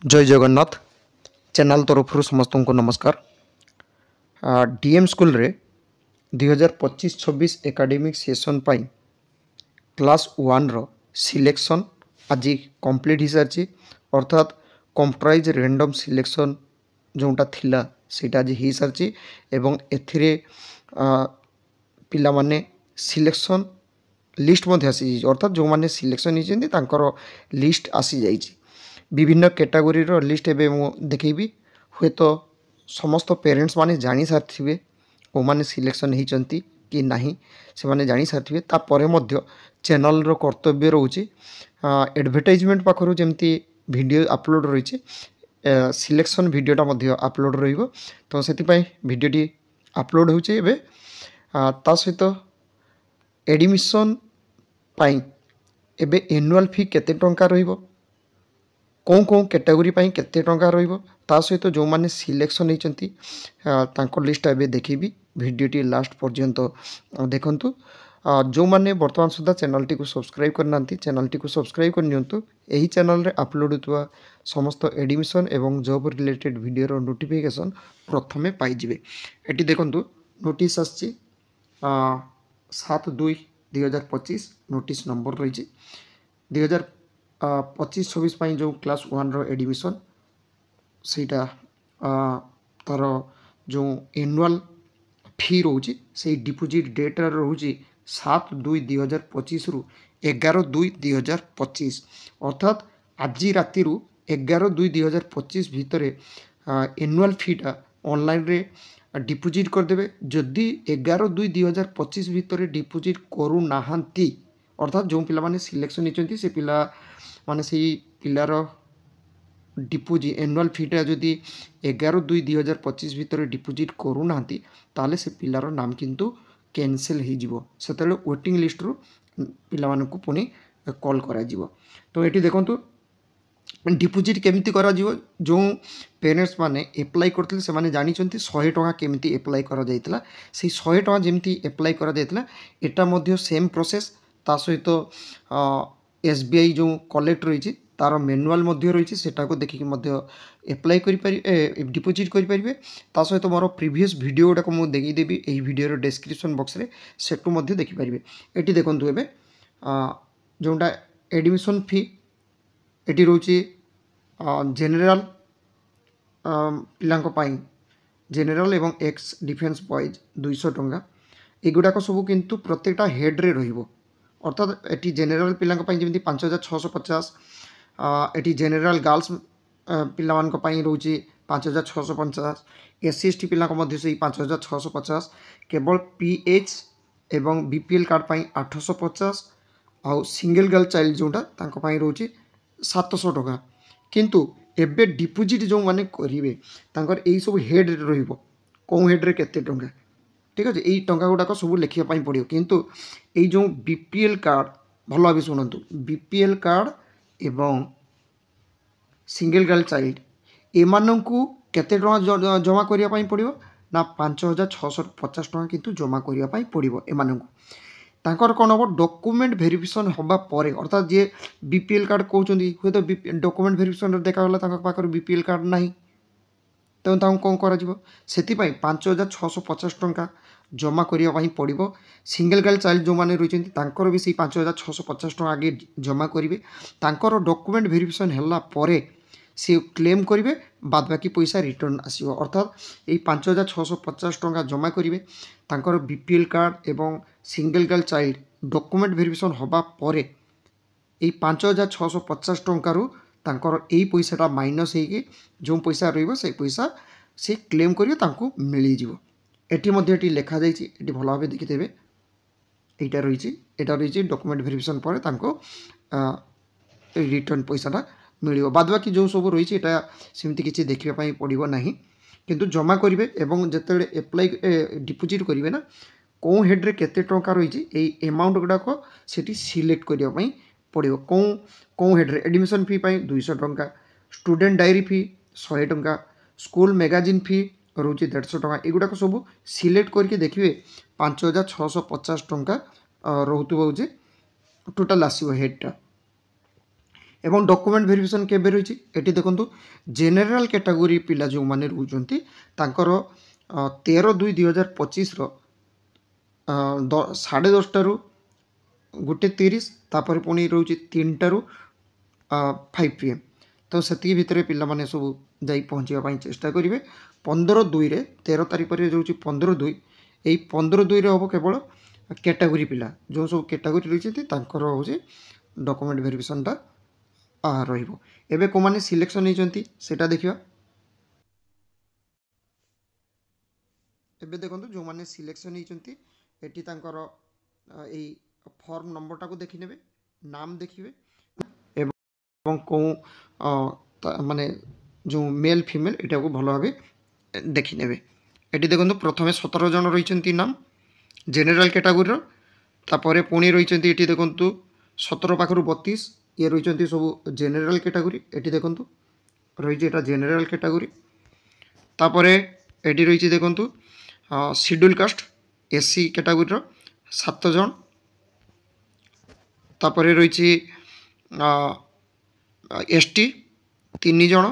जय जगन्नाथ चैनल तरफ समस्त को नमस्कार। डीएम स्कूल रे 2025-26 एकाडेमिक सेशन पाई क्लास 1 रो सिलेक्शन आज कंप्लीट हो सारी अर्थात कंप्राइज रैंडम सिलेक्शन जोटा थिला सेटा आज हो सारी एवं एथिरे पिला माने सिलेक्शन लिस्ट मध्य आसी अर्थात जो मैंने सिलेक्शन होती लिस्ट आसी जाइए विभिन्न कैटेगोरी लिस्ट एवं मु देखी हुए तो समस्त पेरेंट्स माने जानी सारी कौ मैंने सिलेक्शन होती कि नहीं से माने जानी सारी तापर चैनल रो कर्तव्य रोचे एडवर्टाइजमेंट पाखर जमती वीडियो अपलोड रही सिलेक्शन वीडियोटा अपलोड रहिबो तो से भिडटी अपलोड होचे ता सहित एडमिशन पाई एबे एनुअल फी केते टंका रहिबो कौन कौन कैटेगोरी पाई केते टंका रहिबो ता सहित जो माने सिलेक्शन होती तांको लिस्ट एबे देखिबी वीडियोटी लास्ट पर्यंत देखंतु जो माने वर्तमान सुधा चैनल टी को सब्सक्राइब करना चैनल टी को सब्सक्राइब कर नियंतु एही चैनल रे अपलोड होतवा समस्त एडमिशन एवं जॉब रिलेटेड वीडियो रो नोटिफिकेशन प्रथमे पाई जिवे। एटी देखंतु नोटिस आछि 7/2/2025 नोटिस नंबर रही 2025-26 जो क्लास 1 रो एडमिशन सेटा तार जो एनुअल फी रोचे से डिपोजिट डेट रोचे 7/2/2025 रु 11/2/2025 अर्थात आज राति 11/2/2025 भितर एनुअल फीटा ऑनलाइन रे डिपोजिट करदे जदि 11/2/2025 भितर डिपोजिट करू नाहंती अर्थात जो पिला माने सिलेक्शन होती से पिला माने से पिलार डिपोजिट एनुअल फीटा जदि 11/2/2025 भितर डिपोजिट करू नाहंती ताले से पिलार नाम किंतु कैंसिल हो सेतले वेटिंग लिस्ट रु पिला मानकु पुनी कॉल करा जिवो। तो एटी देखंतु डिपोजिट केमिति करा जिवो जो पेरेंट्स माने अप्लाई करथिले से माने जानि चंती 100 टका केमिति अप्लाई करा जायतिला से 100 टका जेमिति अप्लाई करा जायतिला एटा मध्य सेम प्रोसेस ता सहित एसबीआई जो कलेक्ट रही तार मैनुअल मध्य रही सेटा को देखिक मध्य अप्लाई करि पारि डिपोजिट करि पारिबे ता सहित मोर प्रीवियस वीडियो गुडा को मु देगी देबी एही वीडियो रो डिस्क्रिप्शन बॉक्स रे सेटु मध्य देखि पारिबे। एटी देखंतु एबे जोंडा एडमिशन फी एटी रोची जेनरल पिलांको पाई जेनरल एवं एक्स डिफेन्स बॉयज 200 टंका एगुडाक सब किंतु प्रत्येकटा हेड रे रहिबो अर्थात एटी जेनरल पिलांको पाई जेमिति 5650 एटी जेनरल गर्ल्स पिलामानको पाई रोची 5650 एससी एसटी पिला मध्य से 5650 केवल पीएच एवं बीपीएल कार्ड पाई 850 आउ सिंगल गर्ल चाइल्ड जोटा तांको पाई रोची 700 टका किंतु एबे डिपोजिट जो माने करिवे तांकर एई सब हेड रहिबो को हेड रे केते टंका ठीक अच्छे यही टंका गुड़ाक सब लिखापी पड़ो किंतु यही जो बीपीएल कार्ड भल भाव शुणु बीपीएल कार्ड एवं सिंगल गर्ल चाइल्ड एमानंकु केते टंका जमा करने पड़ो ना 5650 टंका किंतु जमा करने पड़ो एमानंकु तांकर कौन हम डॉक्यूमेंट वेरिफिकेशन हवा पर अर्थात जे बीपीएल कार्ड कहते हुए तो डॉक्यूमेंट वेरिफिकेशन देखागला पाखर बीपीएल कार्ड नहीं तो कौन कर 5650 टंका जमा करने पड़ो सिंगल गर्ल चाइल्ड जो मैंने रही भी से 5650 टंका आगे जमा करेंगे तांकर डॉक्यूमेंट वेरिफिकेशन है सी क्लेम करेंगे बाद बाकी पैसा रिटर्न आसो अर्थात ये 5650 टंका जमा करेंगे तांकर बीपीएल कार्ड एवं single girl child document verification हवा पर ये 5650 टंकार तांकर यही पैसाटा माइनस होगी जो पैसा रही पैसा से क्लेम करेंगे मिल जाव एटी लिखा जाइए भल भाव देखिथे यहाँ रही डॉक्यूमेंट वेरिफिकेशन पर रिटर्न पैसाटा मिल बाद बाकी जो सब रही सेमती किसी देखापी पड़ो ना किंतु जमा करेंगे और जिते एप्लाई डिपोजिट करेंगे ना कौ हेड्रे केते टंका रही एमाउंट गुड़ाक से सिलेक्ट करने पड़ो कौ हेड्रे एडमिशन फी 200 टंका स्टूडेंट डायरी फी 100 टंका स्कूल मैगजीन फी रोचे 150 टंका एगुड़ाक सब सिलेक्ट करके देखिए 5650 टंका रोचे टोटाल आसो हेडटा एवं डॉक्यूमेंट वेरिफिकेशन केबे रही एटी देखो जेनेल कैटेगोरी पिला जो मैंने रोचंती तांकर 13/2/2025 10:30 गोटे 30 तापर पुणी रोचे 3 टा 5 PM तो से भितर पिला सब जा पहुँचापी चेष्टा करेंगे 15/2 13 तारीख जो 15/2 यही 15/2 हम केवल कैटेगोरी पिला जो सब कैटेगोरी रही हूँ डॉक्यूमेंट वेरिफिकेशन टा रही कौ मैंने सिलेक्शन होती सेटा देखा एबे देखो जो मैंने सिलेक्शन होती एटी फॉर्म नंबर टाको देखने नाम देखिए एवं कौ माने जो मेल फीमेल यहाँ को भल भाव देखने ये देखो प्रथम 17 जन रही नाम जेनेल कैटेगोरी तापर पुणी रही देखो 17 पाखर 32 ये रही सब जेनेल कैटेगोरी ये देखो रही जेनेल कैटेगोरी तापर ये रही देखो शेड्यूल कास्ट एससी कैटेगोरी 7 जन तापर रही एसटी 3 जन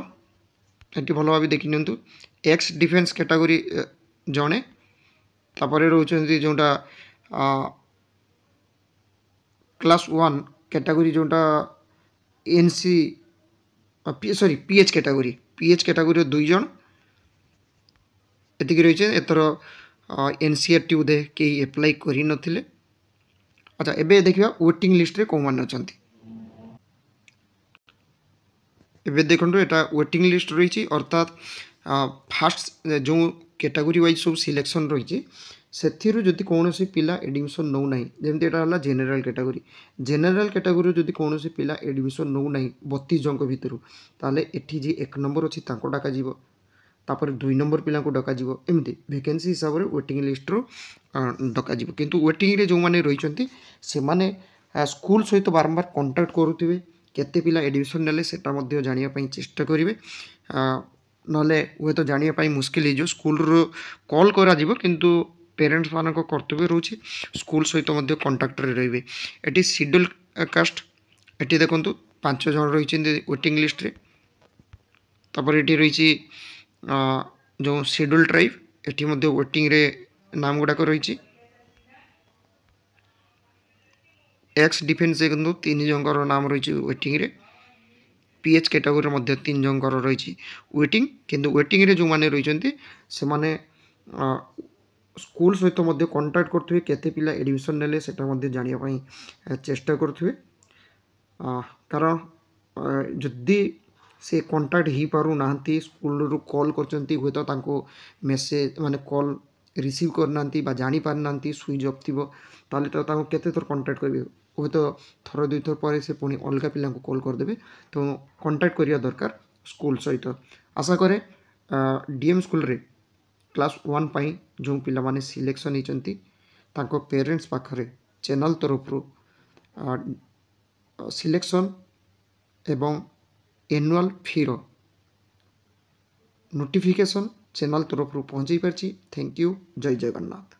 ये भल भाव देखी नि एक्स डिफेन्स कैटेगोरी जड़े तापर रोचे जोटा क्लास 1 कैटेगोरी जोटा एनसी सॉरी पीएच कैटेगोरी 2 जन एतिक रही एथर एनसीआरटी बोधे कहीं एप्लाई कर नथिले। अच्छा एबे देखिए वेटिंग लिस्ट रे कौ मान अच्छा एबे देखो यहाँ वेटिंग लिस्ट रही अर्थात फास्ट जो कैटेगोरी वाइज सब सिलेक्शन रही से कौन सी पिला एडमिशन नौ ना जमी यहाँ जेनेल कैटेगोरी जदि कौन सी पिला एडमिशन नौ ना 32 जन भितर ताले एठी जी 1 नंबर अच्छी डाक तापर 2 नंबर पिला डक एमती वैकेंसी हिसाब से वेटिंग लिस्ट रू डक किंतु वेटिंग रे जो मैंने रही से माने स्कूल सहित बारंबार कांटेक्ट करुवे केते पिला एडमिशन नेले सेटा मध्य जानिया पई चेष्टा करिवे नले हुए तो जानिया मुस्किल हो स्कूल रो कॉल करा जिवो किंतु पेरेंट्स मानक कर्तव्य रोचे स्कूल सहित मध्य कांटेक्ट रे रहिबे एटी शेड्यूल कास्ट एटी देखंतु 5 जन रही वेटिंग लिस्ट रे तापर एटी रही जो शेड्यूल ट्राइब एटी मध्य वेटिंग रे नाम गुड़ाक रही एक्स डिफेन्स देखो 3 जन नाम रही वेटिंग रे पीएच कैटेगोरी मध्य 3 जन रही वेटिंग किंतु वेटिंग रे जो माने रही से माने स्कूल सहित मध्य कांटेक्ट करथुवे केते पिला एडमिशन नेले सेटा मध्य जानिया पई चेष्टा करथुवे कारण जदि से कांटेक्ट ही पारु नांती स्कूल रू कॉल करचंती हुए तो तांको मेसेज माने कॉल रिसीव करनांती बा जानी पार नांती स्विच ऑफ थिबो ताले तो तांको केते थर कांटेक्ट करबे हुए तो थर दुई थर पर से पुणी अलग पिला कॉल करदेवे तो कांटेक्ट करिया दरकार स्कूल सहित आशा करे डीएम स्कूल रे क्लास 1 पाई जो पिला माने सिलेक्शन होती तांको पेरेंट्स पाखरे चैनल तरफ सिलेक्शन एवं एनुअल फी रो नोटिफिकेशन चैनल तरफ पहुँचाई पार्ची। Thank you. जय जगन्नाथ।